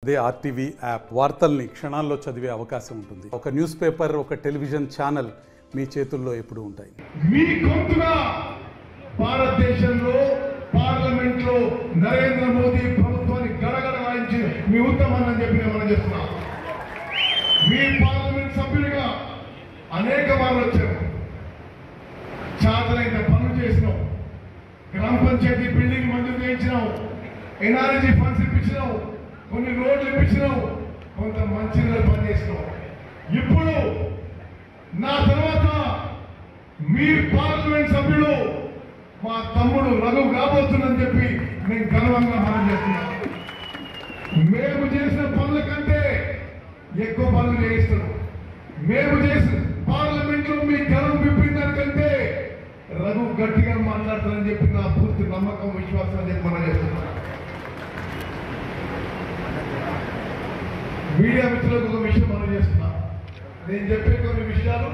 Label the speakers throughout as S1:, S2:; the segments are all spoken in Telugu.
S1: అదే ఆర్టీవీ యాప్ వార్తల్ని క్షణాల్లో చదివే అవకాశం ఉంటుంది. ఒక న్యూస్ పేపర్, ఒక టెలివిజన్ ఛానల్ మీ చేతుల్లో ఎప్పుడూ ఉంటాయి.
S2: మీ గొంతుగా భారతదేశంలో పార్లమెంట్ లో నరేంద్ర మోదీ ప్రభుత్వాన్ని గడగడ వాయించి మీ ఉత్తమాన్ని చెప్పి నేను మనం చేస్తున్నా. మీ పార్లమెంట్ సభ్యుడిగా అనేక మార్లు వచ్చారు, చాతలైన పనులు చేసినాం, గ్రామ పంచాయతీ బిల్డింగ్ మంజూరు చేయించినాం, ఎన్ఆర్జీ ఫండ్స్ ఇప్పించినాం, కొన్ని రోడ్లు ఇప్పించినాం, కొంత మంచినీళ్ళు పనిచేసినాం. ఇప్పుడు నా తర్వాత మీ పార్లమెంట్ సభ్యుడు మా తమ్ముడు రఘు కాబోతుందని చెప్పి నేను గర్వంగా మనం చేస్తున్నా. మేము చేసిన పనుల కంటే ఎక్కువ పనులు చేయిస్తున్నాం. మేము చేసిన పార్లమెంట్ లో మీ గర్వం విప్పిన దానికంటే రఘు గట్టిగా మాట్లాడుతారని చెప్పి నా పూర్తి నమ్మకం, విశ్వాసం అని చెప్పి మనం చేస్తున్నాం. మీడియా మిత్రులకు ఒక విషయం మనం చేస్తున్నా. నేను చెప్పే కొన్ని విషయాలు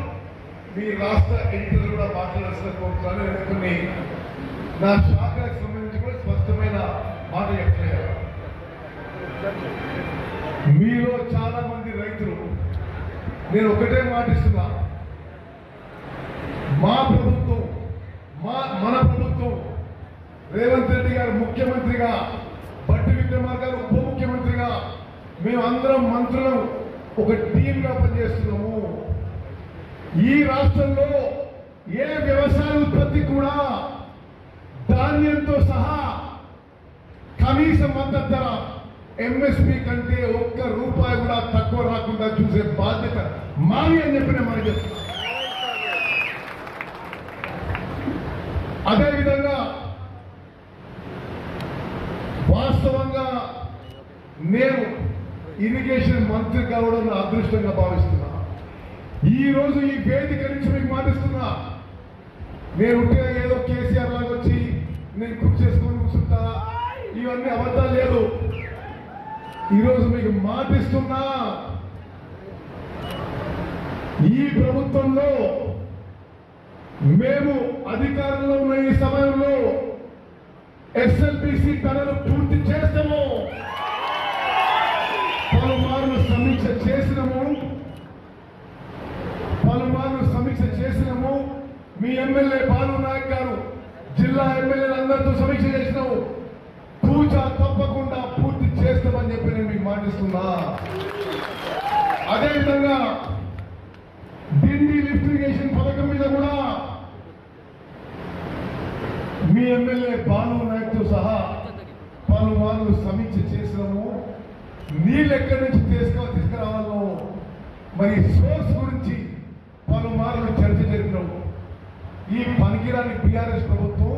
S2: మీ రాష్ట్ర ఎడిటర్లు కూడా మాట్లాడాల్సిన కోరుతున్నాను. నేను కొన్ని నా శాఖకు సంబంధించి కూడా స్పష్టమైన మాట చెప్తున్నాను. మీలో చాలా మంది రైతులు, నేను ఒకటే మాటిస్తున్నా, మా ప్రభుత్వం, మన ప్రభుత్వం, రేవంత్ రెడ్డి గారు ముఖ్యమంత్రిగా, బట్టి విక్రమార్క గారు ఉప ముఖ్యమంత్రిగా, మేమందరం మంత్రులు ఒక టీంగా పనిచేస్తున్నాము. ఈ రాష్ట్రంలో ఏ వ్యవసాయ ఉత్పత్తి కూడా ధాన్యంతో సహా కనీస మద్దతు ధర ఎంఎస్పీ కంటే ఒక్క రూపాయి కూడా తక్కువ రాకుండా చూసే బాధ్యత మాది అని చెప్పిన మనకి చెప్తున్నా. అదేవిధంగా వాస్తవంగా నేను ఇరిగేషన్ మంత్రి కావడం నా అదృష్టంగా భావిస్తున్నా. ఈ రోజు ఈ వేదిక నుంచి మీకు మాటిస్తున్నా, నేను ఉంటే ఏదో కేసీఆర్ లాగా వచ్చి నేను కుక్ చేసుకొని కూర్చుంటా, ఇవన్నీ అబద్ధాలు లేదు. ఈరోజు మీకు మాటిస్తున్నా, ఈ ప్రభుత్వంలో మేము అధికారంలో ఉన్న ఈ సమయంలో ఎస్ఎల్బిసి పనులు పూర్తి చేస్తాము. పలుమార్లు సమీక్ష చేసినాము. మీ ఎమ్మెల్యే బాలు నాయక్ గారు, జిల్లా ఎమ్మెల్యేలందరితో సమీక్ష చేసినాము. పూజ తప్పకుండా పూర్తి చేస్తామని చెప్పి నేను మీకు మాటిస్తున్నా. అదేవిధంగా ఢిల్లీ లిఫ్ట్ ఇరిగేషన్ పథకం మీద కూడా మీ ఎమ్మెల్యే బాలు నాయక్ తో సహా పలుమార్లు సమీక్ష చేసినాము. నీళ్ళు ఎక్కడి నుంచి తీసుకురావాలో మరి సోర్స్ గురించి పలుమార్లు చర్చ జరిపినాము. ఈ పనికిరాని బీఆర్ఎస్ ప్రభుత్వం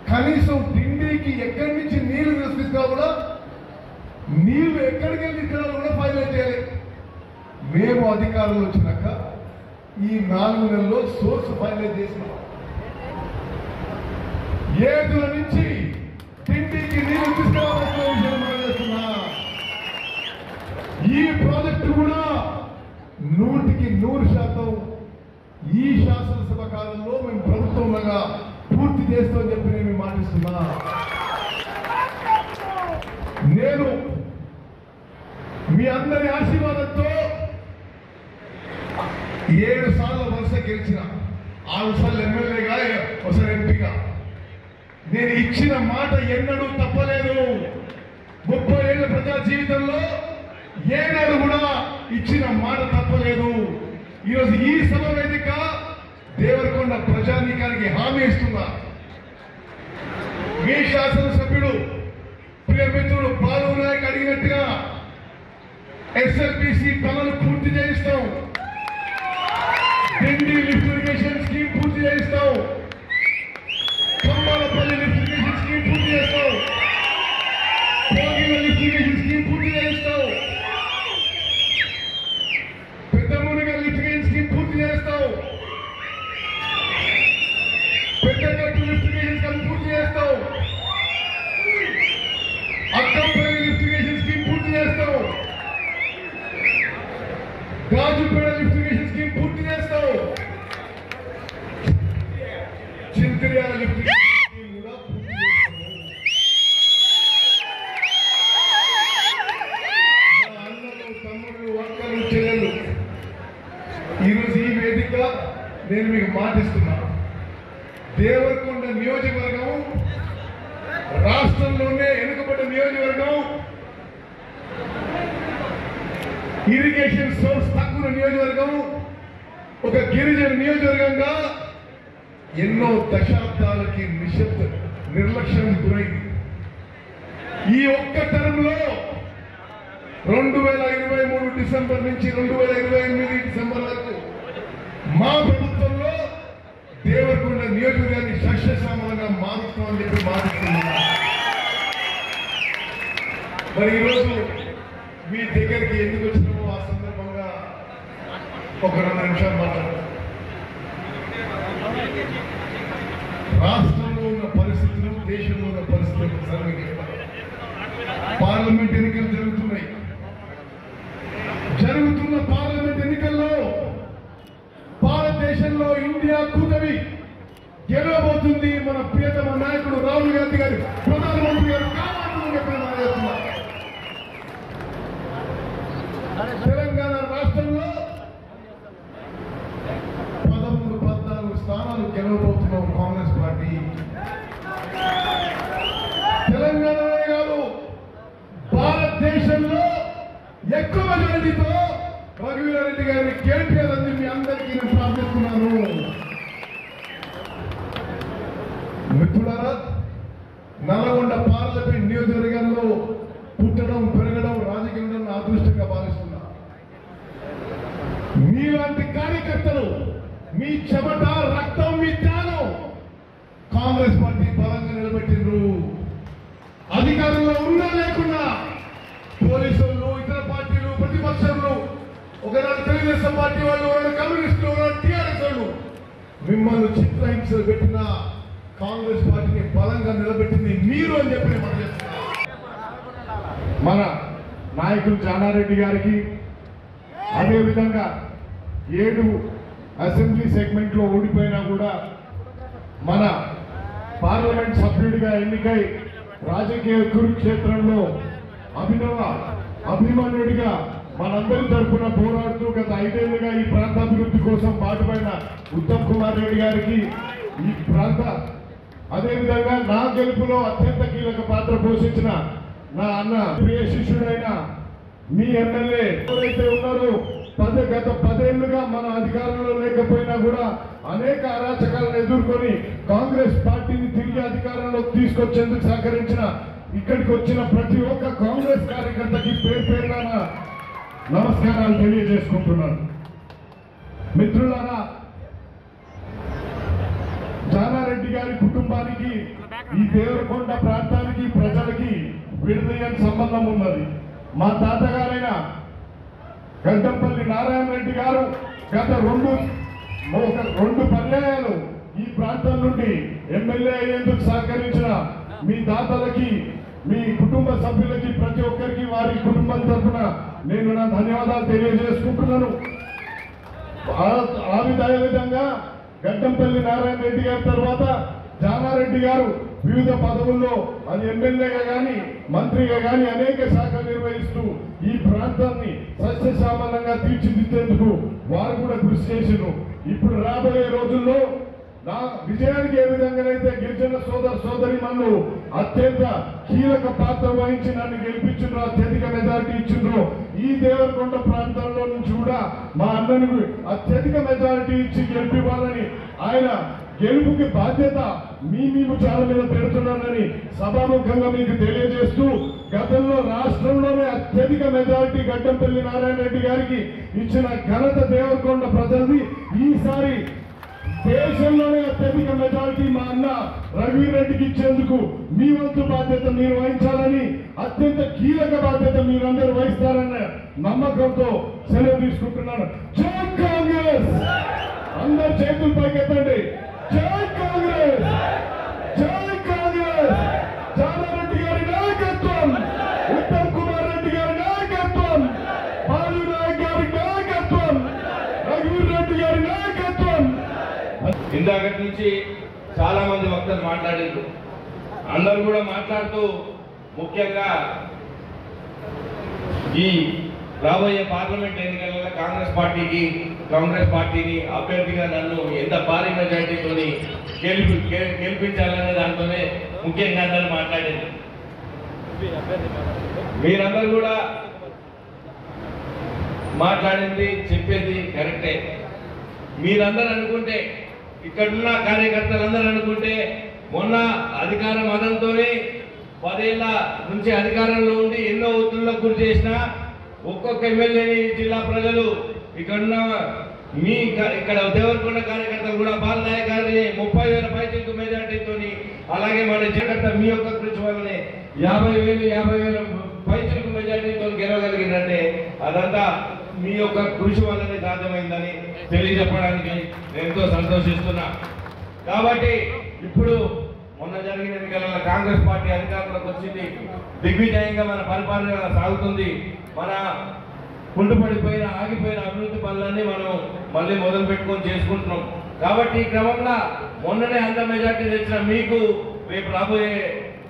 S2: కనీసం ఢిల్లీకి ఎక్కడి నుంచి నీళ్లు తీసుకురా కూడా, నీళ్లు ఎక్కడికి వెళ్ళి తీసుకురావాలో కూడా ఫైనల్ చేయాలి. మేము అధికారంలో వచ్చినాక ఈ 4 నెలల్లో సోర్స్ ఫైనల్ చేసినాం. ఏదుల నుంచి ఢిల్లీకి నీళ్లు తీసుకురావాల్సిన విషయం మనం చేస్తున్నా. ఈ ప్రాజెక్టు కూడా 100% ఈ శాసనసభ కాలంలో మేము ప్రభుత్వంగా పూర్తి చేస్తామని చెప్పి నేను మాటిస్తున్నా. నేను మీ అందరి ఆశీర్వాదంతో 7 సార్లు వరుస గెలిచిన, 6 సార్లు ఎమ్మెల్యేగా, ఒకసారి ఎంపీగా. నేను ఇచ్చిన మాట ఎన్నడూ తప్పలేదు. 30 ఏళ్ల ప్రజా జీవితంలో ఏనాడు కూడా ఇచ్చిన మాట తప్పలేదు. ఈరోజు ఈ సభ వేదిక దేవరకొండ ప్రజానీకానికి హామీ ఇస్తున్నా. మీ శాసనసభ్యుడు ప్రియ మిత్రుడు బాలు నాయక్ అడిగినట్టుగా ఎస్ఎల్బిసి పనులు పూర్తి చేయిస్తాం. ఢిల్లీ లిఫ్ట్ ఇరిగేషన్ స్కీమ్ పూర్తి చేయిస్తాం. కొమ్మలపల్లి లిఫ్ట్ ఇరిగేషన్ స్కీమ్ పూర్తి చేస్తాం. భోగిల లిఫ్ట్ ఇరిగేషన్ స్కీమ్ పూర్తి చేయిస్తాం. పెద్దమూనిగా లిఫ్ట్ ఇరిగేషన్ స్కీమ్ పూర్తి చేస్తాం. పెద్దగట్టు లిఫ్ట్ ఇరిగేషన్ స్కీమ్ పూర్తి చేస్తాం. అక్కంపల్లి లిఫ్ట్ ఇరిగేషన్ స్కీమ్ పూర్తి చేస్తాం. గాజుపేట లిఫ్ట్ ఇరిగేషన్ స్కీమ్ పూర్తి చేస్తాం. చింతరియాల లిఫ్ట్ ఇరిగేషన్ స్కీమ్ కూడా పూర్తి చేస్తాము. నేను మీకు మాటిస్తున్నాను. దేవరకొండ నియోజకవర్గం రాష్ట్రంలోనే వెనుకబడ్డ నియోజకవర్గం, ఇరిగేషన్ సోర్స్ తక్కువ నియోజకవర్గం, ఒక గిరిజన నియోజకవర్గంగా ఎన్నో దశాబ్దాలకి నిర్లక్ష్యానికి గురైంది. ఈ ఒక్క టర్మ్లో 2023 డిసెంబర్ నుంచి 2028 డిసెంబర్ వరకు మా ప్రభుత్వంలో దేవరకొండ నియోజకవర్గాన్ని సస్యశ్యామలంగా మారుస్తామని చెప్పి మారుస్తున్నాను. మరి ఈరోజు మీ దగ్గరికి ఎందుకు వచ్చినామో ఆ సందర్భంగా ఒక 2 నిమిషాలు మాట్లాడతాను. రాష్ట్రంలో ఉన్న పరిస్థితులు, దేశంలో ఉన్న పరిస్థితులు ఒకసారి మీకు చెప్తాను. పార్లమెంట్ ఎన్నికలు జరుగుతున్నాయి. జరుగుతున్న పార్లమెంట్ ఎన్నికల్లో భారతదేశంలో ఇండియా కూటమి గెలవబోతుంది. మన ప్రియతమ నాయకుడు రాహుల్ గాంధీ గారు ప్రధానమంత్రి గారు కావాలని చెప్పి మనం చేస్తున్నాం. తెలంగాణ రాష్ట్రంలో 13-14 స్థానాలు గెలవబోతున్నాం కాంగ్రెస్ పార్టీ. తెలంగాణలో కాదు, భారతదేశంలో ఎక్కువ మెజారిటీతో రఘువీరారెడ్డి గారిని గెలిపేయాలని మీ అందరికీ నేను ప్రార్థిస్తున్నాను. మిత్రులారా, నల్గొండ పార్లమెంట్ నియోజకవర్గంలో పుట్టడం, పెరగడం, రాజకీయంలో నా అదృష్టంగా భావిస్తున్నా. మీలాంటి కార్యకర్తలు, మీ చెమట, రక్తం, మీ త్యాగం కాంగ్రెస్ పార్టీ బలంగా నిలబెట్టిండ్రు. అధికారంలో ఉన్నా లేకున్నా పోలీసులు, ఇతర పార్టీలు, ప్రతిపక్షాలు, ఒకనాడు తెలుగుదేశం పార్టీ వాళ్ళు, ఒకనాడు కమ్యూనిస్టులు, ఒకనాడు టీఆర్ఎస్ వాళ్ళు మిమ్మల్ని చిత్రహింసలు పెట్టిన కాంగ్రెస్ పార్టీని బలంగా నిలబెట్టింది మీరు అని చెప్పి మనం చెప్తున్నాం. మన నాయకులు జానారెడ్డి గారికి, అదేవిధంగా 7 అసెంబ్లీ సెగ్మెంట్లో ఓడిపోయినా కూడా మన పార్లమెంట్ సభ్యుడిగా ఎన్నికై రాజకీయ కురుక్షేత్రంలో అభిమన్యుడిగా మనందరి తరఫున పోరాడుతూ గత 5 ఏళ్లుగా ఈ ప్రాంతాభివృద్ధి కోసం పాటుపడిన ఉత్తమ్ కుమార్ రెడ్డి గారికి, ఈ ప్రాంత అదేవిధంగా నా గెలుపులో అత్యంత కీలక పాత్ర పోషించిన నా అన్న ప్రియ శిష్యుడైన మీ ఎమ్మెల్యే ఎవరైతే ఉన్నారో గత 10 ఏళ్లుగా మన అధికారంలో లేకపోయినా కూడా అనేక అరాచకాలను ఎదుర్కొని కాంగ్రెస్ పార్టీని తిరిగి అధికారంలోకి తీసుకొచ్చేందుకు సహకరించిన, ఇక్కడికి వచ్చిన ప్రతి ఒక్క కాంగ్రెస్ కార్యకర్తకి పేరు పేరున నమస్కారాలు తెలియజేసుకుంటున్నాను. మిత్రులారా, జానారెడ్డి గారి కుటుంబానికి, ఈ దేవరకొండ ప్రాంతానికి, ప్రజలకి విడదీయని సంబంధం ఉన్నది. మా తాతగారైన గడ్డంపల్లి నారాయణ రెడ్డి గారు గత 2 పర్యాయాలు ఈ ప్రాంతం నుండి ఎమ్మెల్యే అయ్యేందుకు సహకరించిన మీ దాతలకి, మీ కుటుంబ సభ్యులకి, ప్రతి ఒక్కరికి వారి కుటుంబం తరఫున నేను నా ధన్యవాదాలు తెలియజేసుకుంటున్నాను. అదే విధంగా గడ్డంపల్లి నారాయణ రెడ్డి గారి తర్వాత జానారెడ్డి గారు వివిధ పదవుల్లో, అది ఎమ్మెల్యేగా కానీ మంత్రిగా కానీ అనేక శాఖలు నిర్వహిస్తూ ఈ ప్రాంతాన్ని సస్యశ్యామలంగా తీర్చిదిద్దేందుకు వారు కూడా కృషి చేసిరు. ఇప్పుడు రాబోయే రోజుల్లో నా విజయానికి ఏ విధంగానైతే గిరిజన సోదరీమణులు అత్యంత కీలక పాత్ర వహించి నన్ను గెలిపించిండ్రో, అత్యధిక మెజారిటీ ఇచ్చిండ్రో, ఈ దేవరకొండ ప్రాంతంలో నుంచి కూడా మా అన్నను అత్యధిక మెజారిటీ ఇచ్చి గెలిపివ్వాలని, ఆయన గెలుపుకి బాధ్యత మీ చాలా మీద పెడుతున్నానని సభాముఖంగా మీకు తెలియజేస్తూ, గతంలో రాష్ట్రంలోనే అత్యధిక మెజారిటీ గడ్డంపల్లి నారాయణ రెడ్డి గారికి ఇచ్చిన ఘనత దేవరకొండ ప్రజల్ని, ఈసారి దేశంలోనే అత్యధిక మెజారిటీ మా అన్న రఘువీరెడ్డికి ఇచ్చేందుకు మీ వంతు బాధ్యత మీరు వహించాలని, అత్యంత కీలక బాధ్యత మీరందరూ వహిస్తారన్న నమ్మకంతో సెలవు తీసుకుంటున్నాను. జై కాంగ్రెస్! అందరు చేతులు పైకెత్తండి. జై కాంగ్రెస్! జై కాంగ్రెస్! జానారెడ్డి గారి నాయకత్వం, ఉత్తమ్ కుమార్ రెడ్డి గారి నాయకత్వం, బాలు నాయక్ గారి నాయకత్వం, రఘువీరెడ్డి గారి నాయకత్వం.
S3: ఇందాకటి నుంచి చాలా మంది వక్తలు మాట్లాడారు. అందరూ కూడా మాట్లాడుతూ ముఖ్యంగా ఈ రాబోయే పార్లమెంట్ ఎన్నికలలో కాంగ్రెస్ పార్టీకి కాంగ్రెస్ పార్టీని అభ్యర్థిగా నన్ను ఎంత భారీ మెజార్టీతో గెలిపించాలనే దాంతోనే ముఖ్యంగా అందరూ మాట్లాడింది. మీరందరూ కూడా మాట్లాడింది చెప్పేది కరెక్టే. మీరందరూ అనుకుంటే, ఇక్కడున్న కార్యకర్తలందరూ అనుకుంటే, మొన్న అధికార మదంతోనే 10 ఏళ్ల నుంచి అధికారంలో ఉండి ఎన్నో ఒత్తిళ్లకు గురి చేసిన ఒక్కొక్క ఎమ్మెల్యేని జిల్లా ప్రజలు ఇక్కడ దేవరకొండ కార్యకర్తలు కూడా బాలనాయక్ గారిని 30,000 పైచిలకు మెజార్టీతో, అలాగే మన జగత్త మీ యొక్క కృషి వల్లనే 50,000 పైచిలకు మెజార్టీతో గెలవగలిగిందంటే అదంతా మీ యొక్క కృషి వల్లనే సాధ్యమైందని తెలియజెప్పడానికి నేను ఎంతో సంతోషిస్తున్నా. కాబట్టి ఇప్పుడు మొన్న జరిగిన ఎన్నికలలో కాంగ్రెస్ పార్టీ అధికారంలోకి వచ్చింది. దిగ్విజయంగా మన పరిపాలన సాగుతుంది. మన కుంటుపడిపోయిన ఆగిపోయిన అభివృద్ధి పనులన్నీ మనం మళ్ళీ మొదలు పెట్టుకొని చేసుకుంటున్నాం. కాబట్టి ఈ క్రమంలో మొన్ననే అంత మెజార్టీ తెచ్చిన మీకు రేపు రాబోయే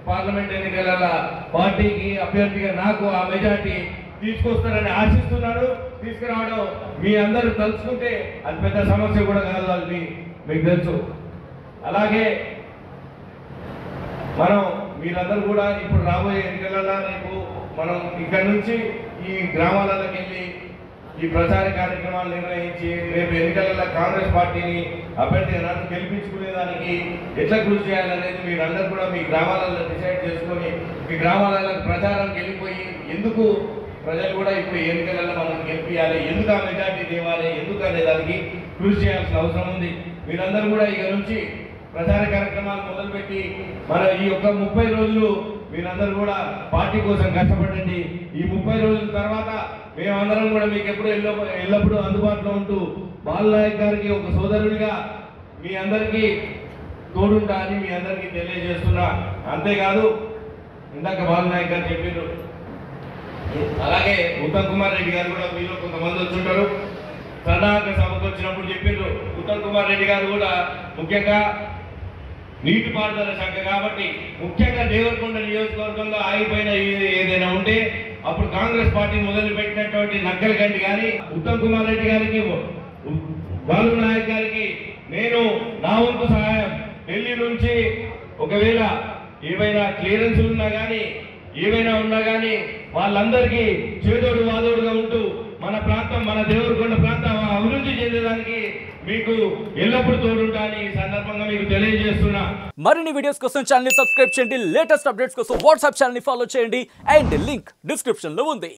S3: పార్లమెంట్ ఎన్నికల పార్టీకి అభ్యర్థిగా నాకు ఆ మెజార్టీ తీసుకొస్తారని ఆశిస్తున్నాడు. తీసుకురావడం మీ అందరూ తలుచుకుంటే అది పెద్ద సమస్య కూడా కాదు, అది మీకు తెలుసు. అలాగే మనం మీరందరూ కూడా ఇప్పుడు రాబోయే ఎన్నికలలో రేపు మనం ఇక్కడి నుంచి ఈ గ్రామాలకు వెళ్ళి ఈ ప్రచార కార్యక్రమాలు నిర్వహించి రేపు ఎన్నికలలో కాంగ్రెస్ పార్టీని అభ్యర్థిగా గెలిపించుకునేదానికి ఎట్లా కృషి చేయాలనేది మీరందరూ కూడా మీ గ్రామాలలో డిసైడ్ చేసుకొని మీ గ్రామాలలో ప్రచారానికి వెళ్ళిపోయి ఎందుకు ప్రజలు కూడా ఇప్పుడు ఎన్నికలలో మనం గెలిపించాలి, ఎందుకు ఆ మెజార్టీ తేవాలి, ఎందుకు అనే దానికి కృషి చేయాల్సిన అవసరం ఉంది. మీరందరూ కూడా ఇక నుంచి ప్రచార కార్యక్రమాలు మొదలుపెట్టి మన ఈ యొక్క 30 రోజులు మీరందరూ కూడా పార్టీ కోసం కష్టపడండి. ఈ 30 రోజుల తర్వాత మేమందరం కూడా మీకు ఎల్లప్పుడూ అందుబాటులో ఉంటూ బాలనాయక్ గారికి ఒక సోదరుడిగా మీ అందరికీ తోడుంటా అని మీ అందరికీ తెలియజేస్తున్నా. అంతేకాదు, ఇందాక బాలనాయక్ గారు చెప్పారు, అలాగే ఉత్తమ్ కుమార్ రెడ్డి గారు కూడా మీలో కొంతమంది వచ్చుంటారు. సన్నాహక సభకు వచ్చినప్పుడు చెప్పారు, ఉత్తమ్ కుమార్ రెడ్డి గారు కూడా ముఖ్యంగా నీటిపారుదల శాఖ కాబట్టి ముఖ్యంగా దేవరకొండ నియోజకవర్గంలో ఆగిపోయిన ఏదైనా ఉంటే అప్పుడు కాంగ్రెస్ పార్టీ మొదలుపెట్టినటువంటి నక్కలగండి కానీ ఉత్తమ్ కుమార్ రెడ్డి గారికి, బాలు నాయక్ గారికి నేను నా వంతు సహాయం ఢిల్లీ నుంచి ఒకవేళ ఏవైనా క్లియరెన్స్ ఉన్నా కానీ ఏవైనా ఉన్నా కానీ వాళ్ళందరికీ చేదోడు వాదోడుగా ఉంటూ మన ప్రాంతం, మన దేవరకొండ ప్రాంతం అభివృద్ధి చెందడానికి మీకు ఎల్లప్పుడూ తోడుంటా అని ఈ సందర్భంగా మీకు తెలియజేస్తున్నా.
S4: మరిన్ని వీడియోస్ కోసం ఛానల్ ని సబ్స్క్రైబ్ చేయండి. లేటెస్ట్ అప్డేట్స్ కోసం వాట్సాప్ ఛానల్ ని ఫాలో చేయండి. అండ్ లింక్ డిస్క్రిప్షన్ లో ఉంది.